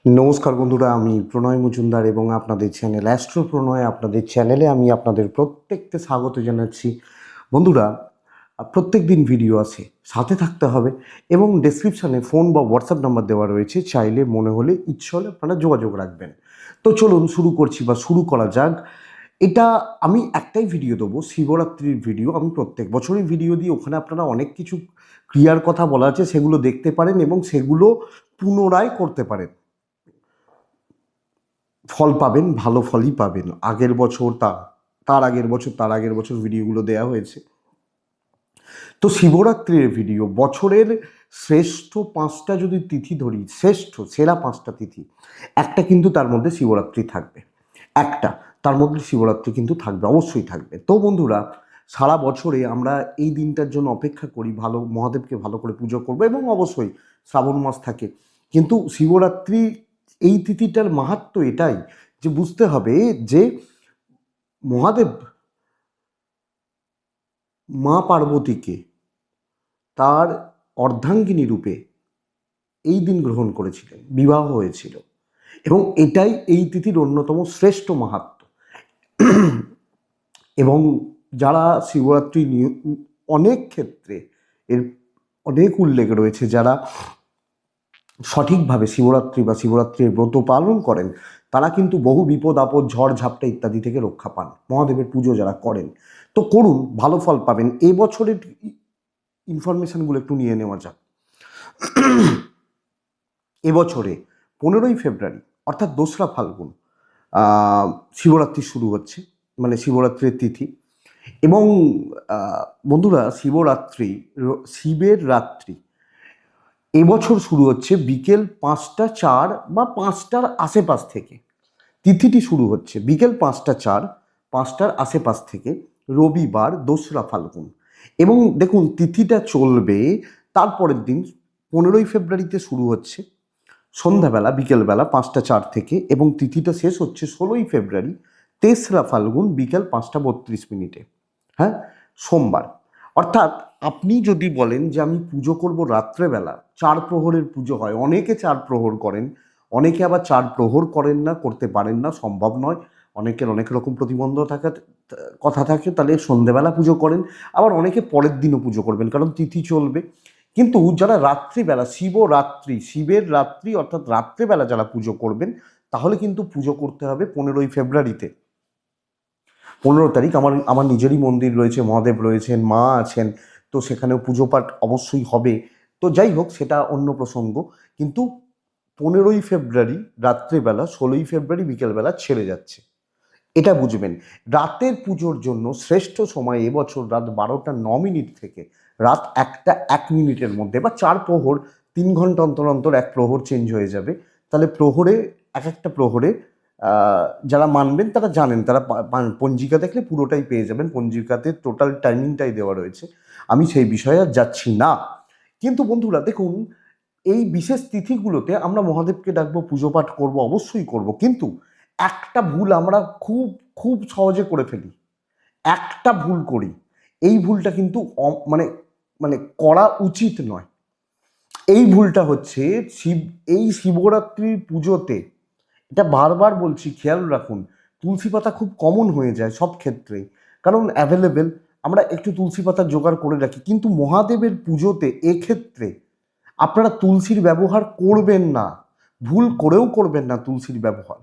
নমস্কার বন্ধুরা, আমি প্রণয় মজুমদার এবং আপনাদের চ্যানেল অ্যাস্ট্রো প্রণয় আপনাদের চ্যানেলে আমি আপনাদের প্রত্যেককে স্বাগত জানাচ্ছি। বন্ধুরা, প্রত্যেক দিন ভিডিও আছে, সাথে থাকতে হবে এবং ডেসক্রিপশানে ফোন বা হোয়াটসঅ্যাপ নাম্বার দেওয়া রয়েছে, চাইলে মনে হলে ইচ্ছে হলে আপনারা যোগাযোগ রাখবেন। তো চলুন শুরু করা যাক। এটা আমি একটাই ভিডিও দেবো, শিবরাত্রির ভিডিও। আমি প্রত্যেক বছরই ভিডিও দিই, ওখানে আপনারা অনেক কিছু ক্রিয়ার কথা বলা আছে, সেগুলো দেখতে পারেন এবং সেগুলো পুনরায় করতে পারেন। ফল পাবেন, ভালো ফলই পাবেন। আগের বছর তার আগের বছর ভিডিওগুলো দেয়া হয়েছে। তো শিবরাত্রির ভিডিও, বছরের শ্রেষ্ঠ 5টা যদি তিথি ধরি, সেরা 5টা তিথি, একটা কিন্তু তার মধ্যে শিবরাত্রি থাকবে। একটা তার মধ্যে শিবরাত্রি কিন্তু থাকবে, অবশ্যই থাকবে। তো বন্ধুরা, সারা বছরে আমরা এই দিনটার জন্য অপেক্ষা করি, ভালো মহাদেবকে ভালো করে পুজো করবো এবং অবশ্যই শ্রাবণ মাস থাকে। কিন্তু শিবরাত্রি এই তিথিটার মাহাত্ম্য এটাই যে বুঝতে হবে যে মহাদেব মা পার্বতীকে তার অর্ধাঙ্গিনী রূপে এই দিন গ্রহণ করেছিলেন, বিবাহ হয়েছিল এবং এটাই এই তিথির অন্যতম শ্রেষ্ঠ মাহাত্ম্য। এবং যারা শিবরাত্রি অনেক ক্ষেত্রে এর অনেক উল্লেখ রয়েছে, যারা সঠিকভাবে শিবরাত্রির ব্রত পালন করেন, তারা কিন্তু বহু বিপদ আপদ, ঝড় ঝাপটা ইত্যাদি থেকে রক্ষা পান, মহাদেবের পুজো যারা করেন। তো করুন, ভালো ফল পাবেন। এবছরের ইনফরমেশনগুলো একটু নিয়ে নেওয়া যাক। এবছরে 15ই ফেব্রুয়ারি অর্থাৎ 2রা ফাল্গুন শিবরাত্রি শুরু হচ্ছে, মানে শিবরাত্রির তিথি। এবং বন্ধুরা, শিবের রাত্রি এবছর শুরু হচ্ছে বিকেল 5টা 4 বা 5টার আশেপাশ থেকে। তিথিটি শুরু হচ্ছে বিকেল 5টা 4, 5টার আশেপাশ থেকে, রবিবার 2রা ফাল্গুন। এবং দেখুন, তিথিটা চলবে তারপরের দিন 15ই ফেব্রুয়ারিতে শুরু হচ্ছে সন্ধ্যাবেলা, বিকেলবেলা 5টা 4 থেকে, এবং তিথিটা শেষ হচ্ছে 16ই ফেব্রুয়ারি 23রা ফাল্গুন বিকেল 5টা 32 মিনিটে। হ্যাঁ, সোমবার। অর্থাৎ আপনি যদি বলেন যে আমি পুজো করব রাত্রেবেলা, 4 প্রহরের পুজো হয়, অনেকে 4 প্রহর করেন, অনেকে আবার 4 প্রহর করেন না, করতে পারেন না, সম্ভব নয়, অনেকের অনেক রকম কথা থাকে, তাহলে সন্ধেবেলা পুজো করেন। আবার অনেকে পরের দিনও পুজো করবেন, কারণ তিথি চলবে। কিন্তু যারা রাত্রিবেলা, শিবের রাত্রি অর্থাৎ রাত্রেবেলা যারা পুজো করবেন, তাহলে কিন্তু পুজো করতে হবে 15ই ফেব্রুয়ারিতে। 15 তারিখ আমার আমার নিজেরই মন্দির রয়েছে, মহাদেব রয়েছেন, মা আছেন, তো সেখানেও পুজো পাঠ অবশ্যই হবে। তো যাই হোক, সেটা অন্য প্রসঙ্গ। কিন্তু 15ই ফেব্রুয়ারি রাত্রেবেলা, 16ই ফেব্রুয়ারি বিকেলবেলা ছেড়ে যাচ্ছে, এটা বুঝবেন। রাতের পুজোর জন্য শ্রেষ্ঠ সময় এবছর রাত 12টা 9 মিনিট থেকে রাত 1টা 1 মিনিটের মধ্যে, বা 4 প্রহর, 3 ঘন্টা অন্তর অন্তর 1 প্রহর চেঞ্জ হয়ে যাবে। তাহলে প্রহরে, একটা প্রহরে যারা মানবেন তারা জানেন, তারা পঞ্জিকা দেখলে পুরোটাই পেয়ে যাবেন, পঞ্জিকাতে টোটাল টাইমিংটাই দেওয়া রয়েছে, আমি সেই বিষয়ে আর যাচ্ছি না। কিন্তু বন্ধুরা দেখুন, এই বিশেষ তিথিগুলোতে আমরা মহাদেবকে ডাকবো, পুজো পাঠ করবো, অবশ্যই করব, কিন্তু একটা ভুল আমরা খুব খুব সহজে করে ফেলি, একটা ভুল করি। এই ভুলটা কিন্তু মানে মানে করা উচিত নয়। এই ভুলটা হচ্ছে এই শিবরাত্রির পুজোতে, এটা বারবার বলছি, খেয়াল রাখুন, তুলসী পাতা খুব কমন হয়ে যায় সব ক্ষেত্রেই, কারণ অ্যাভেলেবেল, আমরা একটু তুলসী পাতা জোগাড় করে রাখি। কিন্তু মহাদেবের পুজোতে এক্ষেত্রে আপনারা তুলসীর ব্যবহার করবেন না, ভুল করেও করবেন না তুলসীর ব্যবহার।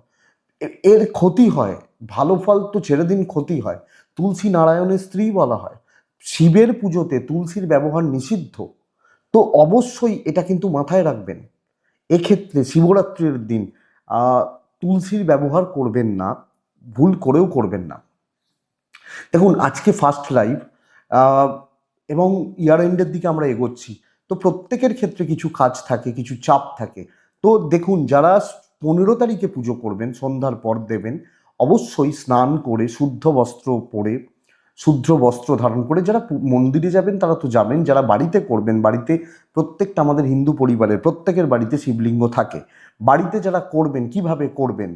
এর ক্ষতি হয়, ভালো ফল তো ছেড়ে দিন, ক্ষতি হয়। তুলসী নারায়ণের স্ত্রী বলা হয়, শিবের পুজোতে তুলসীর ব্যবহার নিষিদ্ধ। তো অবশ্যই এটা কিন্তু মাথায় রাখবেন। এক্ষেত্রে শিবরাত্রির দিন তুলসীর ব্যবহার করবেন না, ভুল করেও করবেন না। দেখুন, আজকে ফার্স্ট লাইভ এবং ইয়ার এন্ডের দিকে আমরা এগোচ্ছি, তো প্রত্যেকের ক্ষেত্রে কিছু কাজ থাকে, কিছু চাপ থাকে। তো দেখুন, যারা 15 তারিখে পুজো করবেন, সন্ধ্যার পর দেবেন, অবশ্যই স্নান করে শুদ্ধ বস্ত্র পরে, শুদ্ধ বস্ত্র ধারণ করে, যারা মন্দিরে যাবেন তারা তো যাবেন, যারা বাড়িতে করবেন, বাড়িতে প্রত্যেকটা আমাদের হিন্দু পরিবারের প্রত্যেকের বাড়িতে শিবলিঙ্গ থাকে, বাড়িতে যারা করবেন কিভাবে করবেন,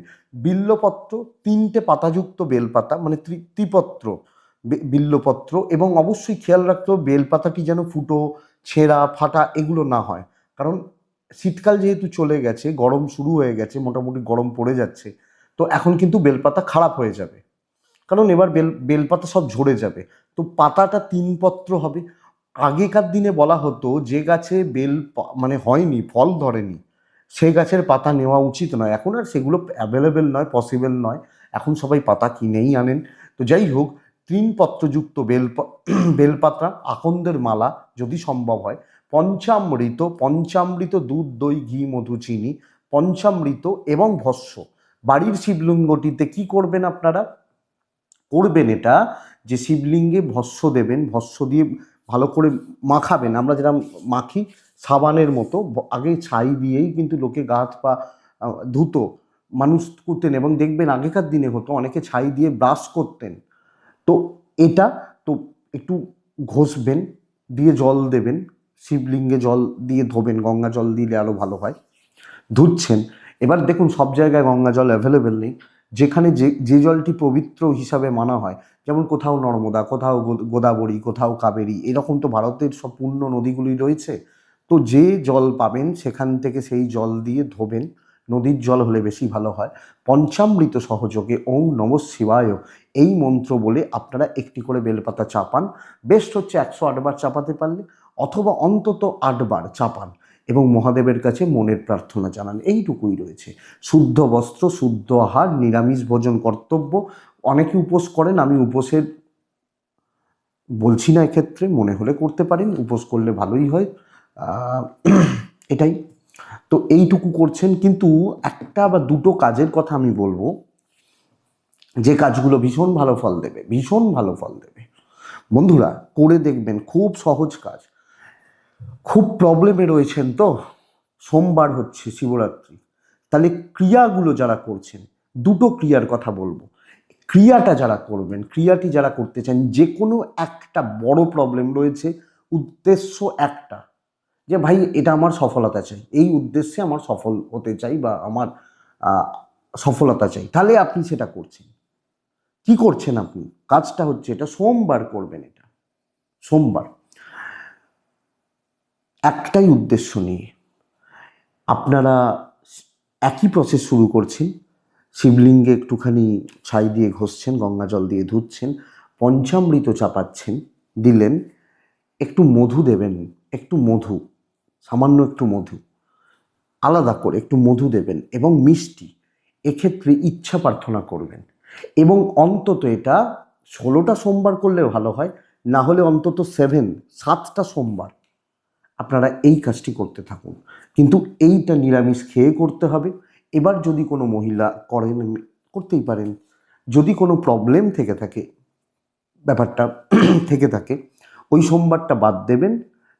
বিল্লপত্র, 3টে পাতাযুক্ত বেলপাতা, মানে ত্রিপত্র বিল্লপত্র, এবং অবশ্যই খেয়াল রাখতে হবে বেলপাতাটি যেন ফুটো, ছেঁড়া ফাটা এগুলো না হয়, কারণ শীতকাল যেহেতু চলে গেছে, গরম শুরু হয়ে গেছে, মোটামুটি গরম পড়ে যাচ্ছে, তো এখন কিন্তু বেলপাতা খারাপ হয়ে যাবে, কারণ এবার বেলপাতা সব ঝরে যাবে। তো পাতাটা 3 পত্র হবে। আগেকার দিনে বলা হতো যে গাছে মানে হয়নি, ফল ধরেনি, সেই গাছের পাতা নেওয়া উচিত নয়। এখন আর সেগুলো অ্যাভেলেবেল নয়, পসিবল নয়, এখন সবাই পাতা কিনেই আনেন। তো যাই হোক, 3 পত্রযুক্ত বেলপাতা, আকন্দের মালা যদি সম্ভব হয়, পঞ্চামৃত দুধ দই ঘি মধু চিনি, পঞ্চামৃত এবং ভস্য। বাড়ির শিবলিঙ্গটিতে কি করবেন আপনারা? করবেন এটা যে শিবলিঙ্গে ভস্য দেবেন, ভস্য দিয়ে ভালো করে মাখাবেন। আমরা যেরকম মাখি সাবানের মতো, আগে ছাই দিয়েই কিন্তু লোকে গা হাত পা ধুতো, মানুষ করতেন। এবং দেখবেন আগেকার দিনে হতো অনেকে ছাই দিয়ে ব্রাশ করতেন। তো এটা তো একটু ঘষবেন, দিয়ে জল দেবেন, শিবলিঙ্গে জল দিয়ে ধোবেন, গঙ্গা জল দিলে আরও ভালো হয়। ধুচ্ছেন, এবার দেখুন সব জায়গায় গঙ্গা জল অ্যাভেলেবেল নেই। যেখানে যে জলটি পবিত্র হিসাবে মানা হয়, যেমন কোথাও নর্মদা, কোথাও গোদাবরী, কোথাও কাবেরী, এরকম তো ভারতের সব পূর্ণ নদীগুলি রয়েছে। তো যে জল পাবেন সেখান থেকে সেই জল দিয়ে ধোবেন, নদীর জল হলে বেশি ভালো হয়। পঞ্চামৃত সহযোগে ওম নমঃ শিবায় এই মন্ত্র বলে আপনারা একটি করে বেলপাতা চাপান। বেস্ট হচ্ছে 108 বার চাপাতে পারলে, অথবা অন্তত 8 বার চাপান এবং মহাদেবের কাছে মনের প্রার্থনা জানান। এইটুকুই রয়েছে। শুদ্ধ বস্ত্র, শুদ্ধ আহার, নিরামিষ ভোজন কর্তব্য। অনেকে উপোস করেন, আমি উপোসের বলছি না এক্ষেত্রে, মনে হলে করতে পারেন, উপোস করলে ভালোই হয়। এটাই তো, এইটুকু করছেন। কিন্তু একটা বা দুটো কাজের কথা আমি বলবো, যে কাজগুলো ভীষণ ভালো ফল দেবে, ভীষণ ভালো ফল দেবে। বন্ধুরা করে দেখবেন, খুব সহজ কাজ। খুব প্রবলেমে রয়েছেন তো, সোমবার হচ্ছে শিবরাত্রি, তাহলে ক্রিয়াগুলো যারা করছেন, দুটো ক্রিয়ার কথা বলবো। ক্রিয়াটা যারা করবেন, ক্রিয়াটি যারা করতে চান, যে কোনো একটা বড় প্রবলেম রয়েছে, উদ্দেশ্য একটা, যে ভাই এটা আমার সফলতা চাই, এই উদ্দেশ্যে আমার সফল হতে চাই বা আমার সফলতা চাই, তাহলে আপনি সেটা করছেন। কি করছেন আপনি? কাজটা হচ্ছে এটা, সোমবার করবেন। এটা সোমবার একটাই উদ্দেশ্য নিয়ে আপনারা একই প্রসেস শুরু করছেন। শিবলিঙ্গে একটুখানি ছাই দিয়ে ঘষছেন, গঙ্গা জল দিয়ে ধুচ্ছেন, পঞ্চামৃত চাপাচ্ছেন, দিলেন, একটু মধু দেবেন, একটু মধু, সামান্য একটু মধু, আলাদা করে একটু মধু দেবেন এবং মিষ্টি। এক্ষেত্রে ইচ্ছা প্রার্থনা করবেন এবং অন্তত এটা 16টা সোমবার করলে ভালো হয়, না হলে অন্তত 7টা সোমবার আপনারা এই কাজটি করতে থাকুন। কিন্তু এইটা নিরামিষ খেয়ে করতে হবে। এবার যদি কোনো মহিলা করেন, করতেই পারেন। যদি কোনো প্রবলেম থেকে থাকে, ব্যাপারটা থেকে থাকে, ওই সোমবারটা বাদ দেবেন।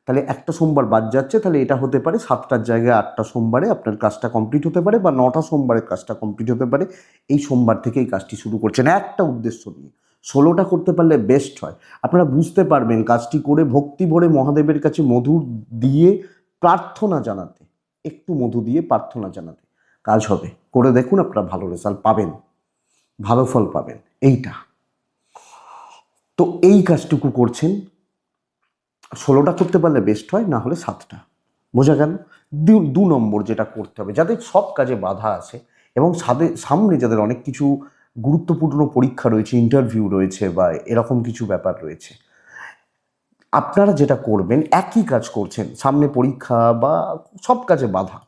তাহলে একটা সোমবার বাদ যাচ্ছে, তাহলে এটা হতে পারে 7টার জায়গায় 8টা সোমবারে আপনার কাজটা কমপ্লিট হতে পারে, বা 9টা সোমবারের কাজটা কমপ্লিট হতে পারে। এই সোমবার থেকে এই কাজটি শুরু করছেন একটা উদ্দেশ্য নিয়ে। 16টা করতে পারলে বেস্ট হয়। আপনারা বুঝতে পারবেন কাজটি করে ভক্তি ভরে মহাদেবের কাছে মধু দিয়ে প্রার্থনা জানাতে, একটু মধু দিয়ে প্রার্থনা জানাতে কাজ হবে। করে দেখুন, আপনারা ভালো রেজাল্ট পাবেন, ভালো ফল পাবেন। এইটা তো, এই কাজটুকু করছেন। 16টা করতে পারলে বেস্ট হয়, না হলে 7টা। বোঝা গেল? 2 নম্বর যেটা করতে হবে, যাদের সব কাজে বাধা আছে এবং সামনে যাদের অনেক কিছু গুরুত্বপূর্ণ পরীক্ষা রয়েছে, ইন্টারভিউ রয়েছে বা এরকম কিছু ব্যাপার রয়েছে, আপনারা যেটা করবেন, একই কাজ করছেন, সামনে পরীক্ষা বা সব কাজে বাধা,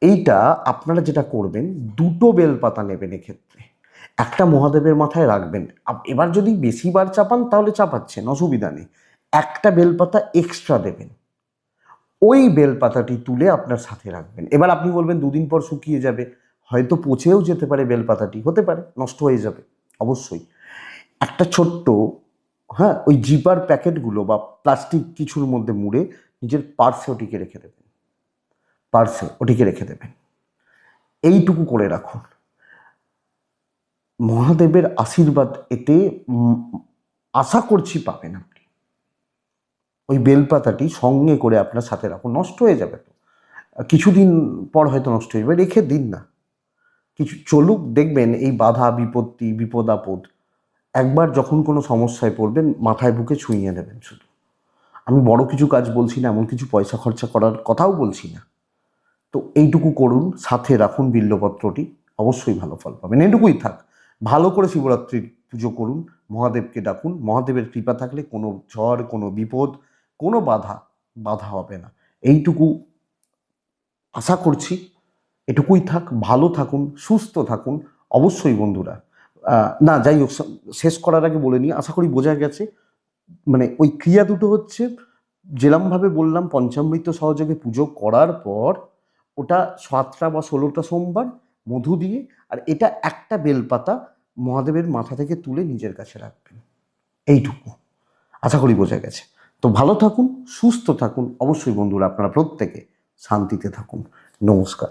এইটা আপনারা যেটা করবেন, 2টো বেলপাতা নেবেন। এক্ষেত্রে একটা মহাদেবের মাথায় রাখবেন। এবার যদি বেশিবার চাপান তাহলে চাপাচ্ছেন, অসুবিধা নেই। একটা বেলপাতা এক্সট্রা দেবেন, ওই বেলপাতাটি তুলে আপনার সাথে রাখবেন। এবার আপনি বলবেন 2 দিন পর শুকিয়ে যাবে, হয়তো পচেও যেতে পারে, বেলপাতাটি হতে পারে নষ্ট হয়ে যাবে, অবশ্যই। একটা ছোট্ট, হ্যাঁ, ওই জিপার প্যাকেটগুলো বা প্লাস্টিক কিছুর মধ্যে মুড়ে নিজের পার্সে ওটিকে রেখে দেবেন, পার্সে ওটিকে রেখে দেবেন। এইটুকু করে রাখুন। মহাদেবের আশীর্বাদ এতে আশা করছি পাবেন আপনি। ওই বেলপাতাটি সঙ্গে করে আপনার সাথে রাখুন, নষ্ট হয়ে যাবে তো, কিছুদিন পর হয়তো নষ্ট হয়ে যাবে, রেখে দিন না, কিছু চলুক, দেখবেন এই বাধা বিপত্তি বিপদ আপদ একবার যখন কোনো সমস্যায় পড়বেন, মাথায় বুকে ছুঁইয়ে নেবেন শুধু। আমি বড় কিছু কাজ বলছি না, এমন কিছু পয়সা খরচা করার কথাও বলছি না। তো এইটুকু করুন, সাথে রাখুন বিল্লপত্রটি, অবশ্যই ভালো ফল পাবেন। এটুকুই থাক। ভালো করে শিবরাত্রির পুজো করুন, মহাদেবকে ডাকুন। মহাদেবের কৃপা থাকলে কোনো ঝড়, কোনো বিপদ, কোনো বাধা হবে না। এইটুকু আশা করছি। এটুকুই থাক। ভালো থাকুন, সুস্থ থাকুন। অবশ্যই বন্ধুরা, না যাই হোক, শেষ করার আগে বলে নিই, আশা করি বোঝা গেছে। মানে ওই ক্রিয়া দুটো হচ্ছে, যেরমভাবে বললাম, পঞ্চামৃত সহযোগে পুজো করার পর ওটা 7টা বা 16টা সোমবার মধু দিয়ে, আর এটা একটা বেলপাতা মহাদেবের মাথা থেকে তুলে নিজের কাছে রাখবেন। এইটুকু আশা করি বোঝা গেছে। তো ভালো থাকুন, সুস্থ থাকুন। অবশ্যই বন্ধুরা, আপনারা প্রত্যেকে শান্তিতে থাকুন। নমস্কার।